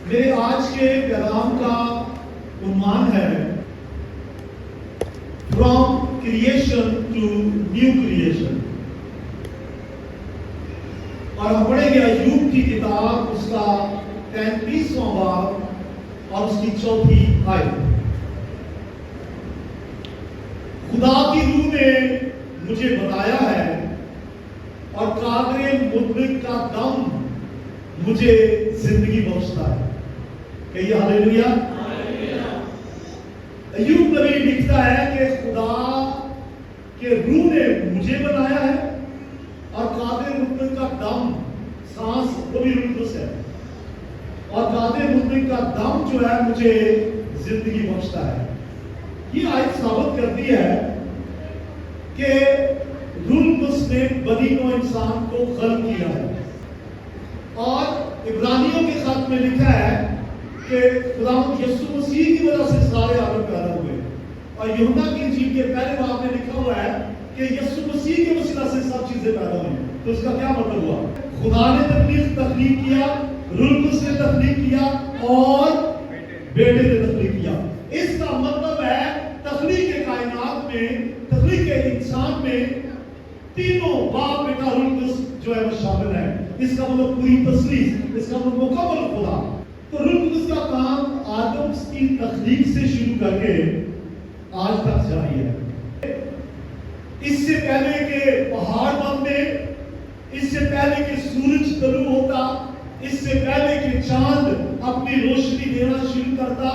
میرے آج کے پیغام کا عنوان ہے from creation to new creation, اور ہم پڑھیں گے ایوب کی کتاب اس کا 33واں باب اور اس کی 4تھی آیت۔ خدا کی روح نے مجھے بتایا ہے اور قادر مطلق کا دم مجھے زندگی بخشتا ہے۔ کہیے ہاللیلویا۔ ایوب نبی لکھتا ہے کہ خدا کے روح نے مجھے بنایا ہے اور قادر مطلق کا دم، سانس وہ بھی روح القدس ہے، اور قادر مطلق کا دم جو ہے مجھے زندگی بخشتا ہے۔ یہ آیت ثابت کرتی ہے کہ روح القدس نے بنی نوع انسان کو خلق کیا ہے، اور عبرانیوں کے خط میں لکھا ہے کہ خداوند یسوع مسیح کی وجہ سے سارے عالم پیدا ہوئے، اور یوحنا کی انجیل کے پہلے باب میں لکھا ہوا ہے کہ یسوع مسیح کے وسیلہ سے سب چیزیں پیدا ہوئی۔ تو اس کا کیا مطلب ہوا؟ خدا نے تخلیق کیا، روح القدس نے تخلیق کیا اور بیٹے نے تخلیق کیا۔ اس کا مطلب ہے تخلیق کائنات میں، تخلیق انسان میں تینوں باپ بیٹا روح القدس جو ہے وہ شامل ہے۔ اس کا مطلب پوری تثلیث، اس کا مطلب مکمل خدا۔ تو روح القدس کا کام آدم کی تخلیق سے شروع کر کے آج تک جاری ہے۔ اس سے پہلے کہ پہاڑ بنتے، اس سے پہلے کہ سورج طلوع ہوتا، اس سے پہلے کہ چاند اپنی روشنی دینا شروع کرتا،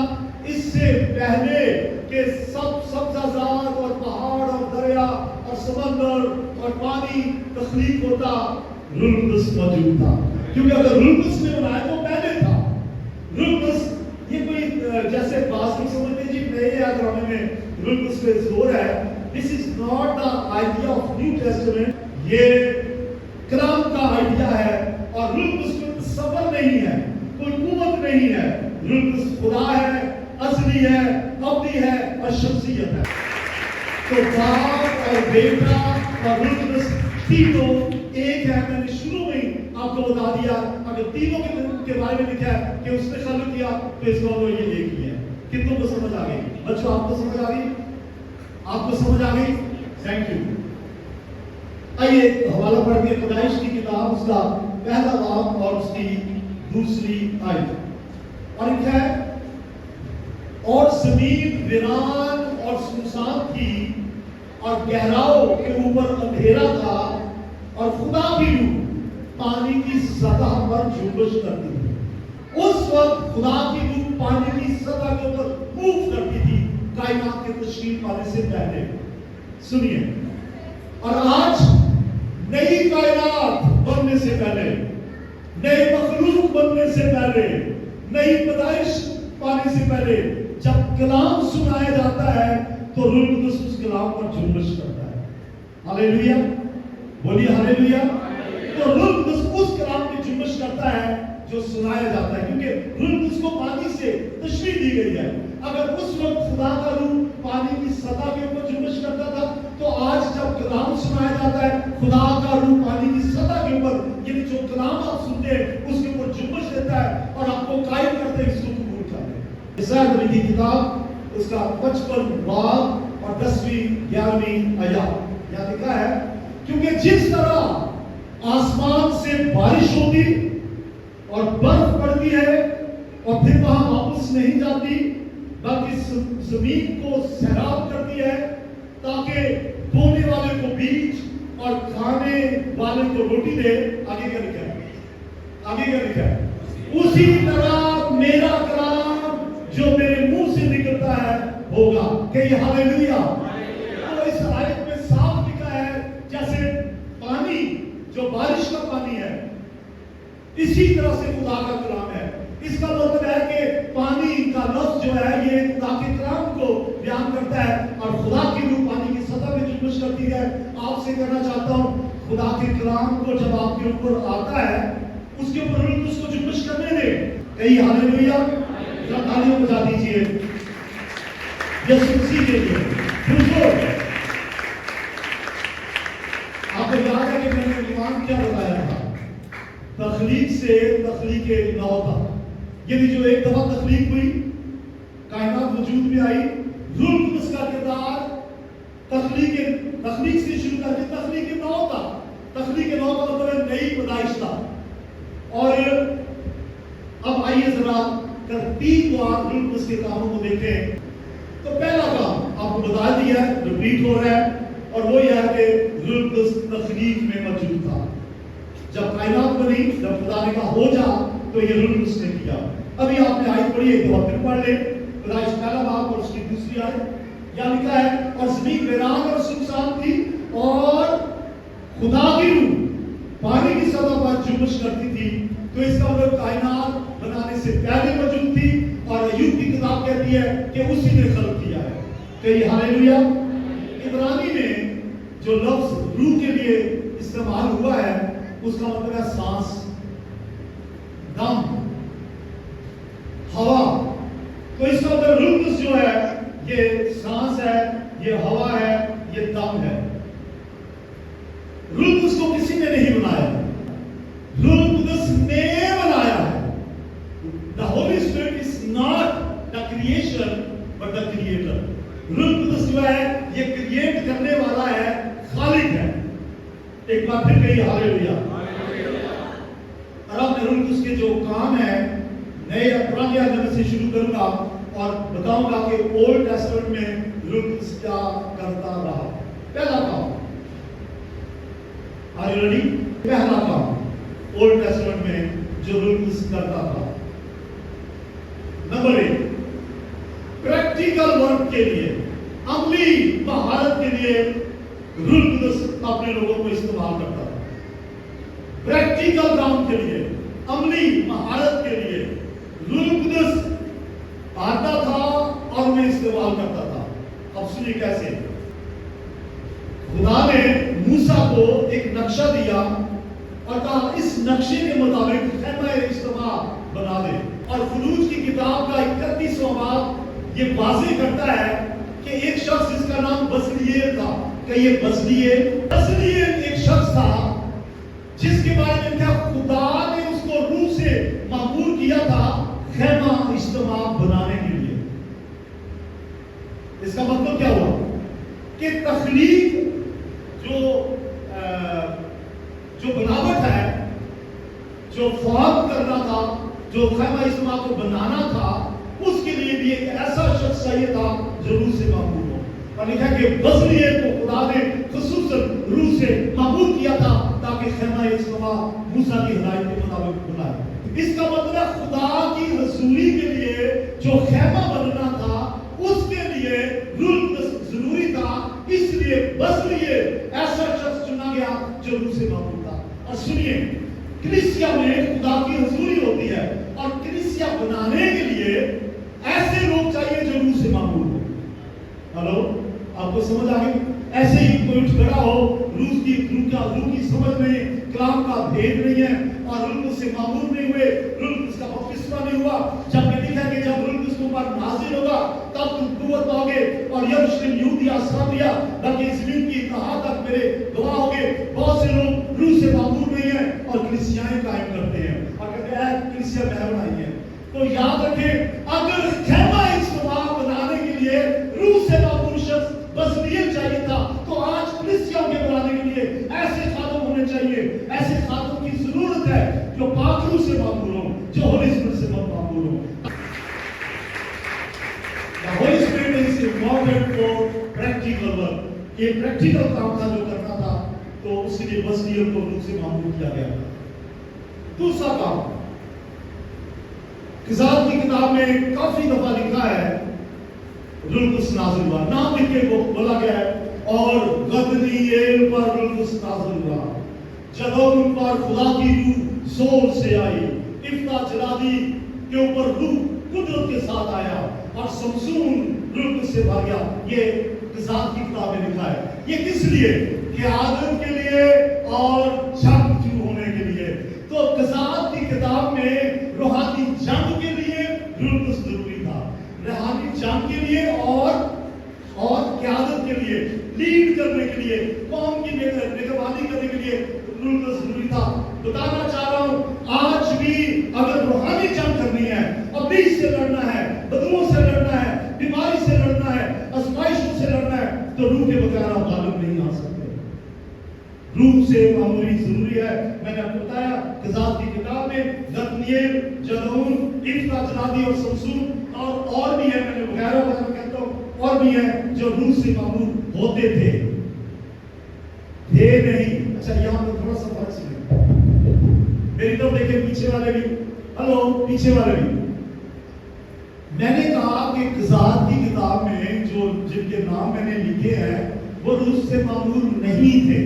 اس سے پہلے کہ سب سبزہ زاد اور پہاڑ اور دریا اور سمندر اور پانی تخلیق ہوتا، روح القدس موجود تھا۔ کیونکہ اگر روح القدس نے بنایا تو پہلے تھا۔ روح القدس یہ کوئی جیسے بعض لوگ سمجھتے ہیں جی نئے ڈرامے میں روح القدس پہ زور ہے۔ This is not the idea of New Testament, یہ کلام کا آئیڈیا ہے، اور روح القدس کوئی تصور نہیں ہے، کوئی قوت نہیں ہے۔ روح القدس خدا ہے، ازلی ہے، ابدی ہے اور شخصیت ہے۔ تو باپ اور بیٹا اور روح القدس تینوں ایک ہے۔ میں نے شروع میں آپ کو بتا دیا، اگر تینوں کے بارے میں لکھا ہے کہ اس نے خلق کیا تو اس کا مطلب یہ ایک ہی ہے۔ کتنوں کو سمجھ آ گئی؟ بچوں آپ کو سمجھ آ گئی؟ آپ کو سمجھ آ گئی؟ Thank you. آئیے حوالہ پڑھ کے پیدائش کی کتاب اس کا پہلا باب اور اس کی 2 آیت، اور لکھا ہے اور زمین ویران اور سنسان تھی اور گہراؤں کے اوپر اندھیرا تھا، اور خدا کی روح پانی کی سطح پر جنبش کرتی تھی۔ اس وقت خدا کی روح پانی کی سطح کے اوپر موو کرتی تھی کائنات کے تشکیل پانے سے پہلے۔ سنیے، اور آج نئی کائنات بننے سے پہلے، نئی مخلوق بننے سے پہلے، نئی پیدائش پانے سے پہلے جب کلام سنایا جاتا ہے تو روح القدس اس کلام پر جنبش کرتا ہے۔ ہاللیلویا، بولیے ہاللیلویا۔ تو روح القدس اس کلام کی جنبش کرتا ہے جو سنایا جاتا ہے، کیونکہ روح القدس کو پانی سے تشریح دی گئی ہے۔ اگر اس وقت خدا کا روح پانی کی سطح کے اوپر جنبش کرتا تھا تو آج جب کلام سنایا جاتا ہے خدا کا روح پانی کی سطح کے اوپر، یعنی جو کلام آپ سنتے ہیں اس کے اوپر جنبش دیتا ہے اور آپ کو قائم کرتے ہیں، اس کو قبول کرتے ہیں۔ عیسائی نبی کی کتاب اس کا 55 باب اور 10ویں 11ویں آیات، یہاں لکھا ہے کیونکہ جس طرح آسمان سے بارش ہوتی اور برف پڑتی ہے اور پھر وہاں واپس نہیں جاتی بلکہ زمین کو سیراب کرتی ہے تاکہ بونے والے کو بیج اور کھانے والے کو روٹی دے، آگے کیا لکھا ہے؟ آگے کیا لکھا ہے؟ اسی طرح میرا کلام جو میرے منہ سے نکلتا ہے ہوگا۔ کہ یہ ہاللیلویا۔ تو اس آیت میں صاف لکھا ہے جیسے پانی جو بارش کا پانی ہے، اسی طرح سے خدا کا کلام ہے۔ اس کا مطلب ہے کہ پانی کا لفظ جو ہے یہ خدا کے کلام کو بیان کرتا ہے، اور خدا کی روح پانی کی سطح میں جنبش کرتی ہے۔ آپ سے کہنا چاہتا ہوں خدا کے کلام کو جب آپ کے اوپر آتا ہے اس کے اوپر روح اس کو جنبش کرنے دے۔ کہیں ہاللیلویا، ذرا تالیاں بجا دیجیے یسوع مسیح کے لیے۔ آپ کو یاد ہے کہ میں نے ایمان کیا بتایا تھا؟ تخلیق سے تخلیق نو تک، یعنی جو ایک دفعہ تخلیق ہوئی، کائنات وجود میں آئی، روح القدس کا کردار تخلیق سے شروع کر کے تخلیق نو تک، تخلیق نو کا مطلب نئی پیدائش تھا. اور اب آئیے ذرا ترتیب وار روح القدس کے کاموں کو دیکھیں. تو پہلا کام آپ کو بتا دیا ہے، ریپیٹ ہو رہا ہے، اور وہ یہ ہے کہ روح القدس تخلیق میں موجود تھا. جب کائنات بنی، جب خدا نے کہا ہو جا، تو یہ روح القدس نے کیا. ابھی آپ نے آیت پڑھی، ایک دفعہ پھر پڑھ لیں. پیدائش پہلا باب اور اس کی دوسری آیت، یہاں لکھا ہے اور زمین ویران اور سنسان تھی اور خدا کی روح پانی کی سطح پر جنبش کرتی تھی. تو اس کا مطلب کائنات بنانے سے پہلے موجود تھی، اور ایوب کی کتاب کہتی ہے کہ اسی نے خلق کیا ہے. کہ ہاللیلویا. عبرانی میں جو لفظ روح کے لیے استعمال ہوا ہے اس کا مطلب ہے سانس، دم، ہوا. تو اس کا مطلب روح القدس جو ہے یہ سانس ہے، یہ ہوا ہے، یہ دم ہے. روح القدس کو کسی نے نہیں بنایا، روح القدس نے بنایا ہے. The Holy Spirit is not the creation but the creator. روح القدس جو ہے یہ کریٹ کرنے والا ہے، خالق ہے. ایک بار پھر کہیے ہاللیلویا. اور اب میں روح القدس کے جو کام ہے نئے پرانے عہد سے شروع کروں گا اور بتاؤں گا کہ اولڈ ٹیسٹمنٹ میں روح القدس کیا کرتا رہا. پہلا کام، are you ready؟ پہلا کام اولڈ ٹیسٹمنٹ میں جو روح القدس کرتا تھا، نمبر 1، پریکٹیکل ورک کے لیے، عملی مہارت کے لیے روح القدس اپنے لوگوں کو استعمال کرتا تھا. پریکٹیکل کام کے لیے، عملی مہارت کے لیے روح القدس آتا تھا اور انہیں استعمال کرتا تھا. اب سنیے کیسے. خدا نے موسیٰ کو ایک نقشہ دیا اور کہا اس نقشے کے مطابق خیمہ اجتماع بنا دے. اور خروج کی کتاب کا 31واں باب یہ واضح کرتا ہے کہ ایک شخص جس کا نام بصلیل تھا، کہ یہ بصلیل ایک شخص تھا جس کے بارے میں کیا خدا نے اس کو روح سے مأمور کیا تھا خیمہ اجتماع بنانے کے لیے. اس کا مطلب کیا ہوا کہ تخلیق جو بناوٹ ہے، جو فارم کرنا تھا، جو خیمہ اجتماع کو بنانا تھا، اس کے لیے بھی ایک ایسا شخص چاہیے تھا جو روح سے مأمور ہو. اور لکھا کہ بصلیل کو خدا نے خصوصاً روح سے مأمور کیا تھا تاکہ خیمہ اجتماع موسیٰ کی ہدایت کے مطابق بنائے. اس کا مطلب خدا کی حضوری کے لیے جو خیمہ بننا تھا اس کے لیے روح القدس ضروری تھا. اس لیے بصلیل ایسا شخص چنا گیا جو روح سے مأمور تھا. اور سنیے، کلیسیا میں خدا کی حضوری ہوتی ہے اور کلیسیا بنانے کے لیے ایسے لوگ چاہیے جو روح سے مأمور ہو. ہلو، آپ کو سمجھ آ گئی؟ ایسے ہی کوئی کھڑا ہو، روح کی سمجھ نہیں، کلام کا بھید نہیں ہے اور روح القدس سے مأمور نہیں ہوئے، روح القدس کا بپتسمہ نہیں ہوا. جب یہ لکھا کہ جب روح القدس کے اوپر نازل ہوگا تب تم قوت پاؤ گے اور یروشلم، یہودیہ، سامریہ، بلکہ زمین کی انتہا تک میرے گواہ ہوں گے. بہت سے لوگ روح سے مأمور نہیں ہیں اور کلیسیاں قائم کرتے ہیں اور کہتے ہیں کلیسیا میں بنائی ہے. تو یاد رکھیں، اگر خیمہ اجتماع بنانے کے لیے روح سے مأمور شخص بصلیل چاہیے تھا تو آج کلیسیوں کے بنانے کے لیے ایسے خادم ہونے چاہیے. ایسے خادم کی ضرورت ہے جو پاک روح سے مأمور ہوں، جو ہولی اسپرٹ سے مأمور ہوں. The Holy Spirit is important for practical work. یہ پریکٹیکل کام تھا جو کرنا تھا، تو اس کے لیے بصلیل کو روح سے مأمور کیا گیا. دوسرا کام، قضات کی کتاب میں کافی دفعہ لکھا ہے روح القدس نازل ہوا. نام لکھ کے بولا گیا ہے اور غدنیل پر روح القدس نازل ہوا جب ان پر خدا کی روح زور سے آئی. افتح جلادی کے اوپر روح قدرت کے ساتھ آیا اور سمسون روح القدس سے بھر گیا. یہ قضات کی کتاب میں لکھا ہے. یہ کس لیے؟ کہ آدم کے لیے اور جنگ شروع ہونے کے لیے. تو قضات کی کتاب میں روحانی جنگ کے لیے روح القدس ضروری تھا. روحانی جنگ کے لیے اور قیادت کے لیے، لیڈ کرنے کے لیے، قوم کی نگرانی کرنے کے لیے روح القدس ضروری تھا. بتانا چاہ رہا ہوں، آج بھی اگر روحانی جنگ کرنی ہے ضروری ہے. میں نے آپ کو بتایا قضات کی کتاب میں نتنیل، جدعون، یفتح، جنادی اور سمسون اور بھی ہے، میں نے وغیرہ وغیرہ کہتا ہوں، اور بھی ہے جو روح سے معمور ہوتے تھے نہیں. اچھا یہاں پر تھوڑا سا فرق سنیں، میری طرف دیکھیں، پیچھے والے بھی، ہلو پیچھے والے بھی. میں نے کہا کہ قضات کی کتاب میں جو جن کے نام میں نے لکھے ہیں وہ روح سے معمور نہیں تھے،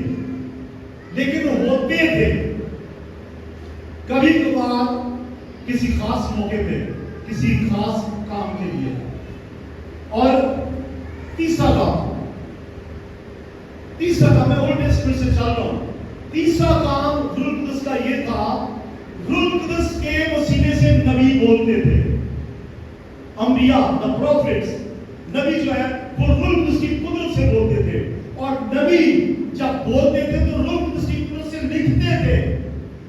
لیکن ہوتے تھے کبھی کبھار کسی خاص موقع پہ، کسی خاص کام کے لیے. اور تیسرا کام میں اولڈ ٹیسٹمنٹ سے چل رہا ہوں. تیسرا کام روح القدس کا یہ تھا، روح القدس کے وسیلے سے نبی بولتے تھے. انبیاء، the prophets، نبی جو ہے وہ روح القدس کی قدرت سے بولتے تھے. اور نبی جب بولتے تھے تو روح القدس کی قدرت سے لکھتے تھے.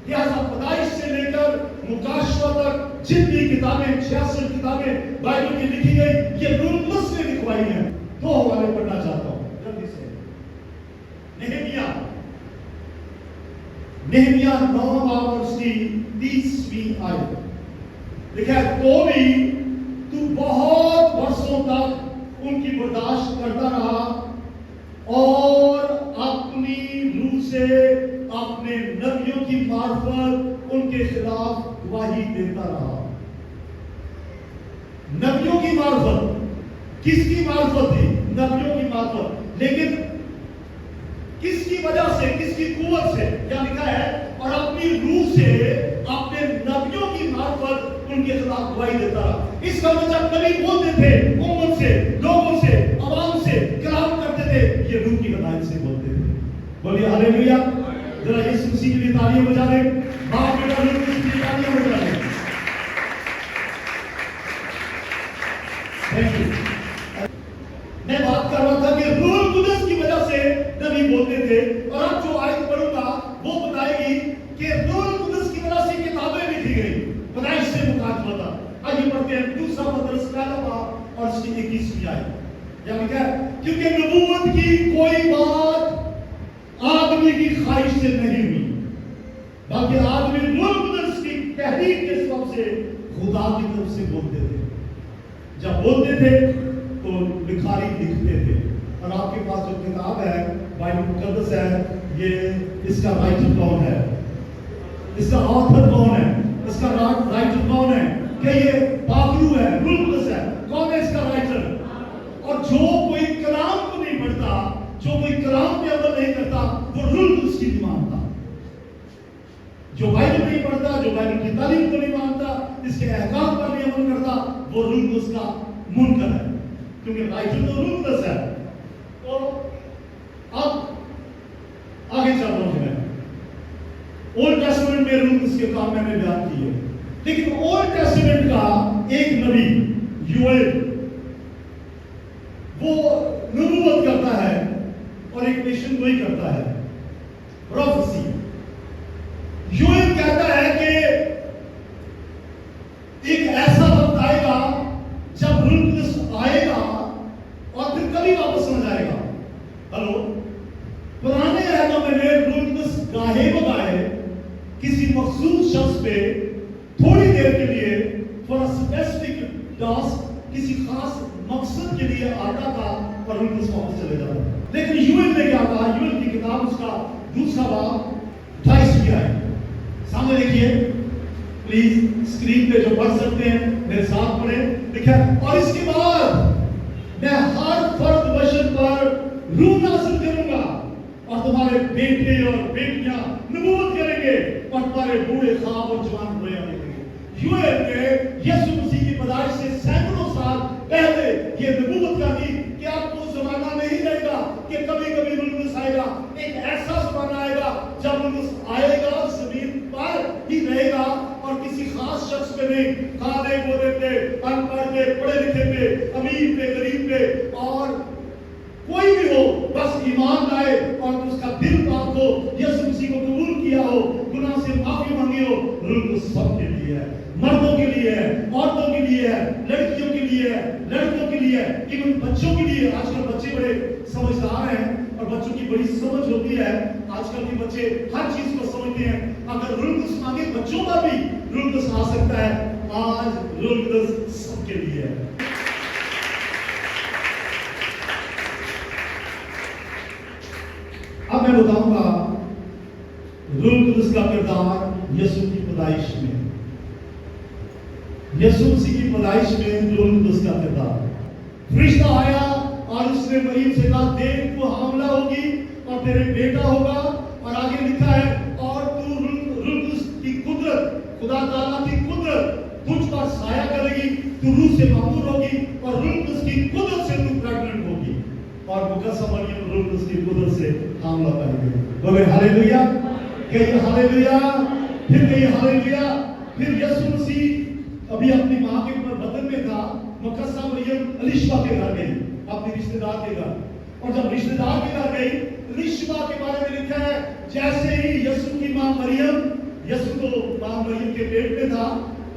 لہذا پیدائش سے لے کر مکاشفہ تک جتنی کتابیں 66 کتابیں بائبل کی لکھی گئی یہ روح القدس نے لکھوائی ہیں. دو حوالے پڑھنا چاہتا ہوں جلدی سے. نہمیا 9 باب اور اس کی 30ویں آیت لکھا ہے، تو بھی تو بہت برسوں تک ان کی برداشت کرتا رہا اور اپنی روح سے اپنے نبیوں کی معرفت ان کے خلاف گواہی دیتا رہا. نبیوں کی معرفت، کس کی معرفت تھی؟ نبیوں کی معرفت. لیکن کس کی وجہ سے، کس کی قوت سے؟ کیا لکھا ہے؟ اور اپنی روح سے اپنے نبیوں کی معرفت ان کے خلاف گواہی دیتا رہا. اس کا مطلب نبی بولتے تھے، امت سے، لوگوں سے، عوام سے کلام کرتے تھے، یہ روح کی ہدایت سے بولتے تھے. بولیے ہلیلویا. ذرا یسوع مسیح کے لیے تالیاں بجا دیں. باپ بیٹا روح القدس کے لیے تالیاں بجا دیں. Thank you. میں بات کر رہا تھا کہ روح القدس کی وجہ سے نبی بولتے تھے. اور اب جو آیت پڑھوں گا وہ بتائے گی کہ روح القدس کی وجہ سے کتابیں لکھی گئی. پیدائش سے مکاشفہ تھا. آئیے پڑھتے ہیں دوسرا پطرس پہلا باب اور اس کی 21ویں آیت. یعنی کیا؟ کیونکہ نبوت کی کوئی بات آدمی کی خواہش سے نہیں ہوئی، بلکہ آدمی روح القدس کی تحریک کے سبب سے خدا کی طرف سے بولتے تھے. جب بولتے تھے تو لکھاری لکھتے تھے. اور آپ کے پاس جو کتاب ہے بائبل مقدس ہے، یہ اس کا رائٹر کون ہے؟ اس کا آتھر کون ہے؟ اس کا رائٹر کون ہے؟ کہ یہ پاکرو ہے، روح القدس ہے. کون ہے اس کا رائٹر؟ اور جو کوئی کلام کو نہیں پڑھتا، جو کوئی کلام پہ عمل نہیں کرتا، وہ روح القدس کی نہیں مانتا. جو بائبل نہیں پڑھتا، جو بائبل کی تعلیم کو نہیں مانتا، اس کے احکام پر نہیں عمل کرتا، وہ روح القدس کا منکر ہے. کیونکہ رائٹر تو روح القدس ہے. تو اب آگے چل رہا ہوں. میں اولڈ ٹیسٹمنٹ میں روح القدس کے کام میں نے بیان کیے، لیکن اولڈ ٹیسٹمنٹ کا ایک نبی یوئیل وہ نبوت کرتا ہے اور ایک پیشن گوئی کرتا ہے، پروفیسی. یوئیل کہتا ہے کہ ایک ایسا وقت آئے گا جب روح القدس آئے گا اور پھر کبھی واپس نہ جائے گا. ہلو، پرانے عہدوں میں روح القدس گاہے بگاہے کسی مخصوص شخص پہ تھوڑی دیر کے لیے فار اسپیسیفک ٹاسک، کسی خاص مقصد کے لیے آتا تھا اور روح القدس واپس چلے جاتا تھا. لیکن یوئیل نے کیا کہا؟ یوئیل کی کتاب اس کا دوسرا باب 28ویں آیت سامنے دیکھیے پلیز. اسکرین پہ جو پڑھ سکتے ہیں میرے ساتھ پڑھیں. لکھا اور اس کے بعد میں ہر فرد بشر پر روح نازل کروں گا اور تمہارے بیٹے اور بیٹیاں نبوت کریں گے اور تمہارے بوڑھے خواب اور جوان رویا لیں گے. یوئیل نے یسوع مسیح کی پیدائش سے سینکڑوں سال پہلے یہ نبوت کا دی کہ اب وہ زمانہ نہیں رہے گا کہ کبھی کبھی روح القدس آئے گا. ایک ایسا زمانہ آئے گا جب روح القدس آئے گا، زمین پر ہی رہے گا اور کسی خاص شخص پہ نہیں. کھانے بولے پہ، ان پڑھ پہ، پڑھے لکھے پہ، امیر پہ، غریب پہ، اور کوئی بھی ہو بس ایمان لائے اور اس کا دل پاک ہو، یسوع مسیح کو قبول کیا ہو، گناہ سے معافی مانگی ہو. روح القدس سب کے لیے ہے، مردوں کے لیے ہے، عورتوں کے لیے ہے، لڑکیوں کے لیے ہے، لڑکوں کے لیے ہے، ایون بچوں کے لیے. آج کل بچے بڑے سمجھدار ہیں. اور بچوں کی بڑی سمجھ ہوتی ہے. آج کل کے بچے ہر چیز کو سمجھتے ہیں. اگر روح القدس مانگے بچوں کا بھی روح القدس آ سکتا ہے. آج روح القدس سب کے لیے ہے. اب میں بتاؤں گا روح القدس کا کردار یسوع کی پیدائش میں. یسوع مسیح کی پیدائش میں روح القدس کا کردار. فرشتہ آیا اور اس نے مریم سے کہا دیکھ تو حاملہ ہوگی اور تیرے بیٹا ہوگا. اور آگے لکھا ہے اور تو روح القدس کی قدرت, خدا تعالیٰ کی قدرت تجھ پر سایہ کرے گی. تو روح سے معمور ہوگی اور روح القدس کی قدرت سے تو پریگننٹ ہوگی. اور مقدسہ مریم روح القدس کی قدرت سے حاملہ کرے گی. بولے ہاللیلویا, کہیے ہاللیلویا, پھر کہیے ہاللیلویا. پھر یسوع مسیح ابھی اپنی ماں کے بدن میں تھا. مقدسہ مریم الیشبا کے گھر گئی, اپنے رشتے دار کے گھر. اور جب رشتے دار کے گھر گئی, الیشبا کے بارے میں لکھا ہے جیسے ہی یسوع کی ماں مریم, یسوع تو ماں مریم کے پیٹ میں تھا,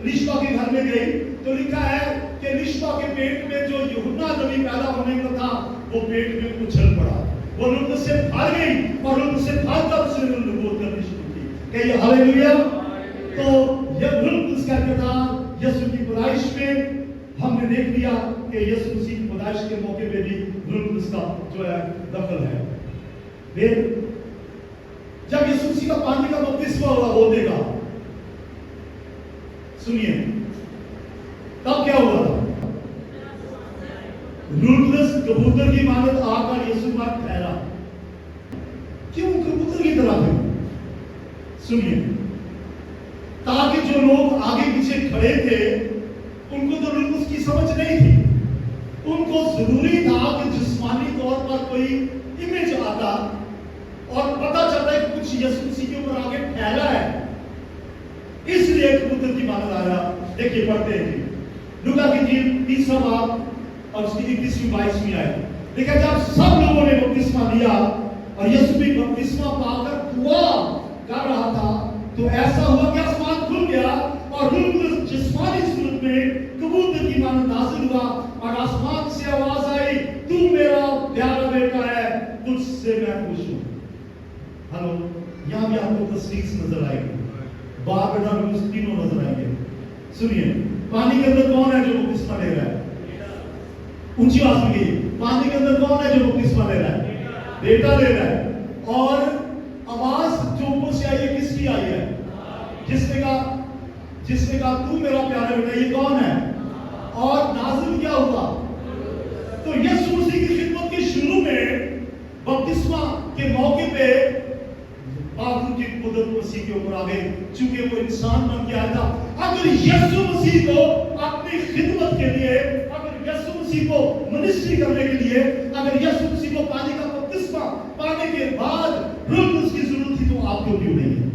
الیشبا کے گھر میں گئی تو لکھا ہے کہ الیشبا کے پیٹ میں جو یوحنا نبی پیدا ہونے کا تھا وہ پیٹ میں اچھل پڑا. وہ روح سے بھر گئی اور روح سے بھر کر اس نے نبوت کرنی شروع کی. کہیے ہاللیلویا. تو یہ روح کا کردار یسوع کی پیدائش میں ہم نے دیکھ لیا کہ یسوع مسیح کی پیدائش کے موقع پہ بھی روح القدس کا جو ہے دخل ہے. پھر جب یسوع مسیح کا پانی کا بپتسمہ ہونے کا سنیے تب کیا ہوا تھا. روح القدس کبوتر کی مانند آ کر یسوع پر ٹھہرا. کیوں کبوتر کی طرح تھے؟ سنیے, تاکہ جو لوگ آگے پیچھے کھڑے تھے ان کو تو روح القدس کی سمجھ نہیں تھی. ان کو ضروری تھا کہ جسمانی طور پر کوئی امیج آتا اور پتہ چلتا ہے کہ کچھ یسوع مسیح کے اوپر آگے ٹھہرا ہے, اس لیے کبوتر کی مانند آیا. دیکھیے پڑھتے ہیں لوکا کی انجیل 30واں باب اور اس کی 21ویں 22ویں آیت. دیکھا جب سب لوگوں نے بپتسمہ لیا اور یسوع بھی بپتسمہ پا کر دعا کر رہا تھا تو ایسا ہوا کہ آسمان کھل گیا اور روح القدس جسمانی صورت میں کبوتر کی مانند نازل ہوا اور آسمان سے آواز آئی تو میرا پیارا بیٹا ہے, تجھ سے میں خوش ہوں. ہلو, یہاں بھی آپ کو تصویر نظر آئے گی, باپ بیٹا روح القدس تینوں نظر آئیں گے. سنیے, پانی کے اندر کون ہے جو بپتسمہ لے رہا ہے؟ اونچی آواز میں کہیے, پانی کے اندر کون ہے جو بپتسمہ لے رہا ہے؟ بیٹا لے رہا ہے. اور آواز جو اوپر سے آئی ہے کس کی آئی ہے؟ جس نے کہا تو میرا پیارا بیٹا, یہ کون ہے؟ اور نازل کیا ہوا؟ تو یسوع مسیح کی خدمت کے شروع میں بپتسمہ کے موقع پہ باپ کی قدرت مسیح کے اوپر آ گئی, چونکہ وہ انسان بن کے آیا تھا. اگر یسوع مسیح کو اپنی خدمت کے لیے, اگر یسوع مسیح کو منسٹری کرنے کے لیے, اگر یسوع مسیح کو پانی کا بپتسمہ پانے کے بعد روح القدس کی ضرورت تھی تو آپ کو کیوں نہیں ہے؟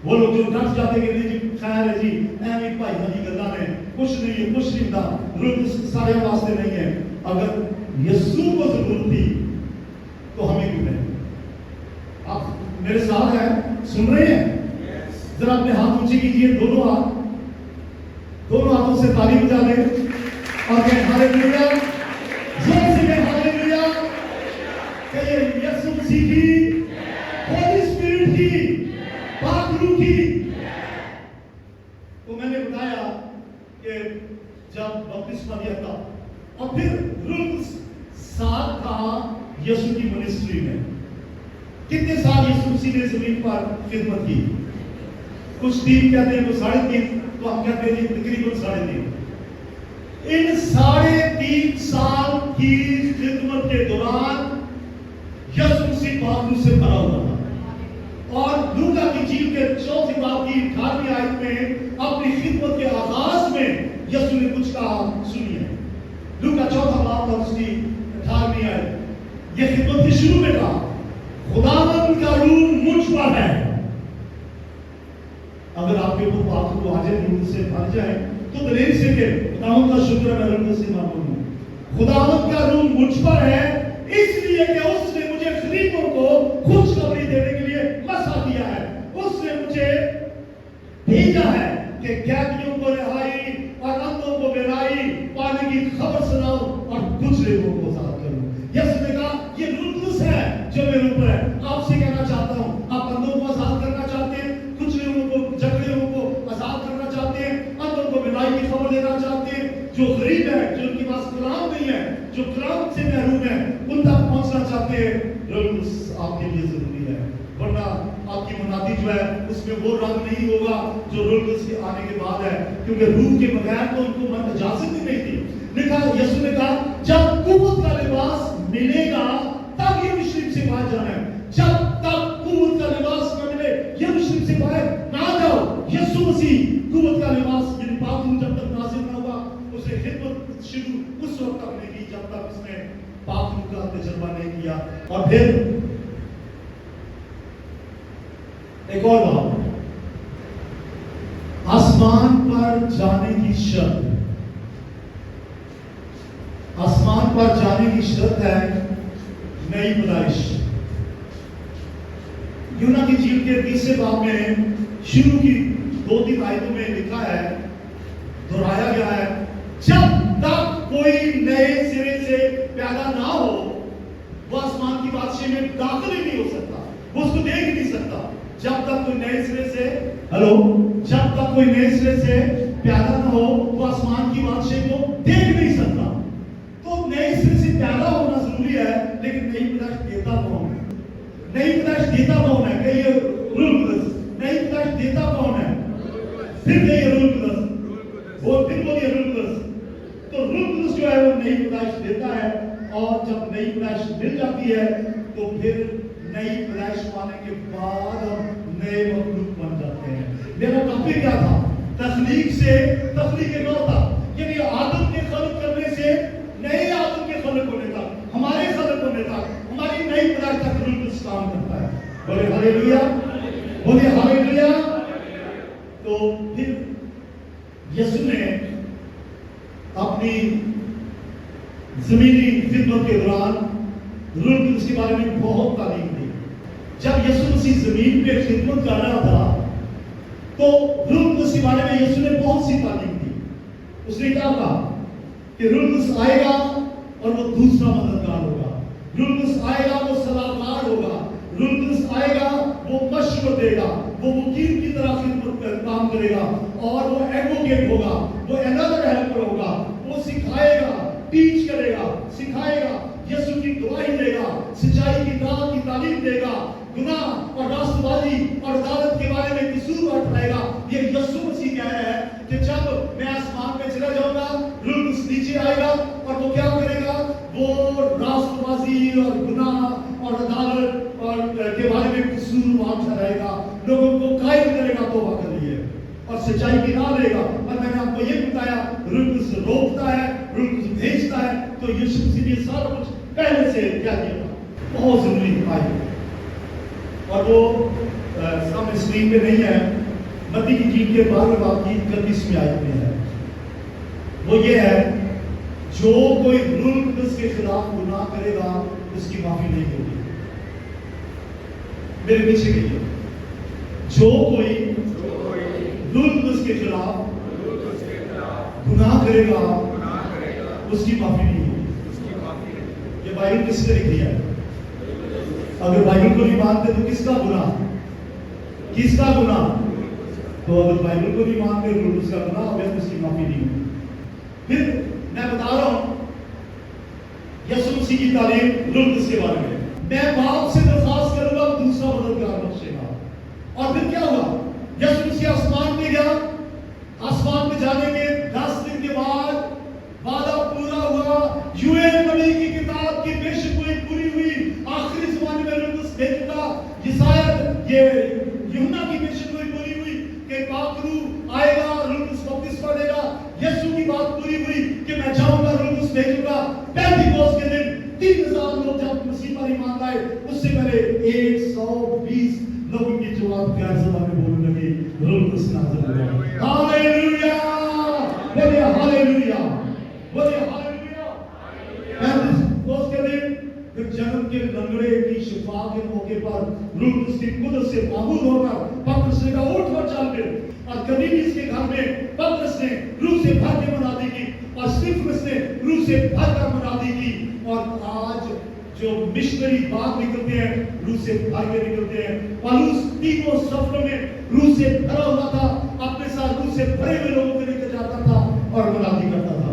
وہ لوگ جو ڈر جاتے کہ جی خیر ہے جی ایویں بھائی ہماری گلا نے کچھ نہیں ہے, کچھ نہیں تھا, روح القدس سارے واسطے نہیں ہے. اگر یسوع کو ضرورت تھی تو ہمیں کیوں نہیں؟ آپ میرے ساتھ ہیں, سن رہے ہیں؟ ذرا اپنے ہاتھ اونچے کیجیے, دونوں ہاتھوں سے تالی بجا دیں اور کہیں ہاللیلویا, زور سے کہیں ہاللیلویا. کہیے یسوع مسیح کی, ہولی اسپرٹ کی, پاک روح کی. تو میں نے بتایا کہ جب بپتسمہ دیا تھا اور پھر روح ساتھ تھا یسوع کی منسٹری میں. کتنے سال یسوع مسیح نے زمین پر خدمت کی؟ کچھ 3 کہتے ہیں, کچھ 3.5, تو ہم کہتے ہیں تقریباً 3.5. ان 3.5 سال کی خدمت کے دوران یسوع مسیح پاک روح سے بھرا ہوا تھا. اور لوکا کی انجیل کے 4 باب کی 18ویں آیت میں اپنی خدمت کے آغاز میں یسوع نے کچھ کہا, سنیے. لوکا 4 باب اور اس کی 18ویں آیت, یہ خدمت کے شروع میں کہا خداوند کا روح مجھ پر ہے. اگر آپ کے اوپر پاک روح آ جائے, روح سے بھر جائے تو دلیل سے کہ خداوند کا شکر ہے میں روح سے معمول ہوں. خداوند کا روح مجھ پر ہے اس لیے کہ اس نے مجھے غریبوں کو خوشخبری دینے کے لیے مسا دیا ہے. اس نے مجھے بھیجا ہے کہ قیدیوں کو رہائی اور اندھوں کو بینائی, پانے کی خبر سناؤ اور گزرے کو آزاد کروں. یسوع نے کہا یہ روح القدس ہے جو غریب ہے, جو ان کے پاس کلام نہیں ہے, جو کلام سے محروم ہے, ان تک پہنچنا چاہتے ہیں. روح القدس آپ کے لیے ضروری ہے, ورنہ آپ کی منادی جو ہے اس میں وہ رنگ نہیں ہوگا جو روح القدس کے آنے کے بعد ہے, کیونکہ روح کے بغیر تو ان کو اجازت ہی نہیں تھی. لکھا یسوع نے کہا جب قوت کا لباس ملے گا تب یروشلم سے باہر جانا ہے. جب تک قوت کا لباس نہ ملے یروشلم سے باہر نہ جاؤ. یسوع مسیح قوت کا لباس یعنی پاک روح جب تک نازل نہ ہوا, اسے خدمت شروع اس وقت تک نہیں کی جب تک اس نے پاک روح کا تجربہ نہیں کیا. اور پھر ایک اور بات, آسمان پر جانے کی شرط, آسمان پر جانے کی شرط ہے نئی پیدائش. یونا کی جیل کے 30 باب میں شروع کی 2-3 آیتوں میں لکھا ہے, دہرایا گیا ہے, جب تک کوئی نئے سرے سے پیدا نہ ہو وہ آسمان کی بادشاہی میں داخل ہی نہیں ہو سکتا, وہ اس کو دیکھ نہیں سکتا. جب تک کوئی نئے سرے سے جب تک کوئی نئے سرے سے پیدا نہ ہو وہ آسمان کی بادشاہی کو دیکھ نہیں سکتا. تو نئے سرے سے پیدا ہونا ضروری ہے, لیکن نئی پیدائش دیتا کون ہے؟ نئی پیدائش دیتا کون ہے؟ کہ یہ روح القدس. نئی پیدائش دیتا کون ہے؟ پھر یہ روح القدس, وہ پھر وہ یہ روح القدس. تو روح القدس جو ہے وہ نئی پیدائش دیتا ہے, اور جب نئی پیدائش مل جاتی ہے تو پھر نئی پیدائش پانے کے بعد ہم نئے مخلوق بن جاتے ہیں. میرا ٹاپک کیا تھا؟ تخلیق سے تخلیق نو تک, یعنی آدم کے خلق کرنے سے نئے آدم کے خلق ہونے تک, ہمارے خلق ہونے تک, ہماری نئی پیدائش تک روح القدس کام کرتا ہے. بولے ہاللیلویا, بولے ہاللیلویا. تو پھر یسوع نے اپنی زمینی خدمت کے دوران روح القدس کے بارے میں بہت تعلیم دی. جب یسوع مسیح زمین پہ خدمت کر رہا تھا تو روح القدس کے بارے میں یسوع نے بہت سی تعلیم دی. اس نے کیا کہا کہ روح القدس آئے گا اور وہ دوسرا مددگار ہوگا, روح القدس آئے گا وہ صلاحکار ہوگا, روح القدس آئے گا وہ مشورہ دے گا, وہ وکیل کی طرح خدمت کام کرے گا, اور وہ ایڈوکیٹ ہوگا, وہ انادر ہیلپر ہوگا, وہ سکھائے گا, ٹیچ کرے گا, سکھائے گا, یسوع کی گواہی دے گا, سچائی کی راہ کی تعلیم دے گا, گناہ اور راست بازی اور عدالت کے بارے میں قصور اٹھائے گا. یہ یسوع مسیح کہہ رہا ہے کہ جب میں آسمان میں چلا جاؤں گا روح القدس نیچے آئے گا اور وہ کیا کرے گا, وہ راست بازی اور گناہ اور عدالت اور کے بارے میں قصور وہاں ٹھہرائے گا, لوگوں کو قائم کرے گا توبہ کے لیے اور سچائی کی راہ دے گا. اور میں نے آپ کو یہ بتایا روح القدس روکتا ہے, روح القدس بھیجتا ہے. تو یسوع مسیح نے سارا کچھ پہلے سے کیا کیا تھا, بہت ضروری آئی. اور وہ سامنے اسکرین پہ نہیں ہے, متی کی جیل کے 12ویں باب کی 31ویں آیت میں ہے. وہ یہ ہے, جو کوئی روح القدس کے خلاف گناہ کرے گا اس کی معافی نہیں ہوگی. میرے پیچھے کہیے, جو کوئی روح القدس کے خلاف گناہ کرے گا اس کی معافی نہیں ہوگی. یہ بائبل کس نے لکھی ہے؟ اگر بائبل کو نہیں مانتے تو کس کا گناہ, کس کا گناہ؟ تو اگر بائبل کو نہیں مانتے روح القدس کا گناہ ہو گیا تو اس کی معافی نہیں ہوگی. پھر میں بتا رہا ہوں یسوع مسیح کی تعلیم روح القدس کے بارے میں. میں باپ سے درخواست کروں گا دوسرا مددگار بخشے گا. اور پھر کیا ہوا, یسوع مسیح آسمان میں گیا, آسمان میں جانے کے 10 دن کے بعد وعدہ پورا ہوا, یوئیل نبی کی کتاب کی پیشگوئی پوری ہوئی, آخری زمانے میں روح القدس بھیجا. یسایہ یہ یوحنا کی پیشگوئی پوری ہوئی کہ پاک روح آئے گا, روح القدس بپتسمہ دے گا. یسوع کی بات پوری ہوئی کہ میں جاؤں گا, روح القدس بھیجوں گا. پینتیکوست کے دن 3000 لوگ جب مسیح پر ایمان لائے, اس سے پہلے 120 لوگوں کی جواب پیار زبان میں بولنے لگے, روح القدس نازل ہوا. ہاللیلویا, بولے ہاللیلویا, بولے ہاللیلویا. پینتیکوست کے دن پھر جنم کے لنگڑے کی شفا کے موقع پر روح القدس کی قدرت سے معمول ہو کر پترس نے کہا اٹھ اور چل پھر. اور کرنیلیس کے گھر میں پترس نے روح سے بھر کے منادی کی, اور سٹیفنس نے روح سے بھر کر منادی کی. اور آج جو مشنری باغ نکلتے ہیں روح سے بھر کے نکلتے ہیں. پالوس تینوں سفروں میں روح سے بھرا ہوا تھا, اپنے ساتھ روح سے بھرے ہوئے لوگوں کو لے کر جاتا تھا اور منادی کرتا تھا.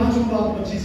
5:25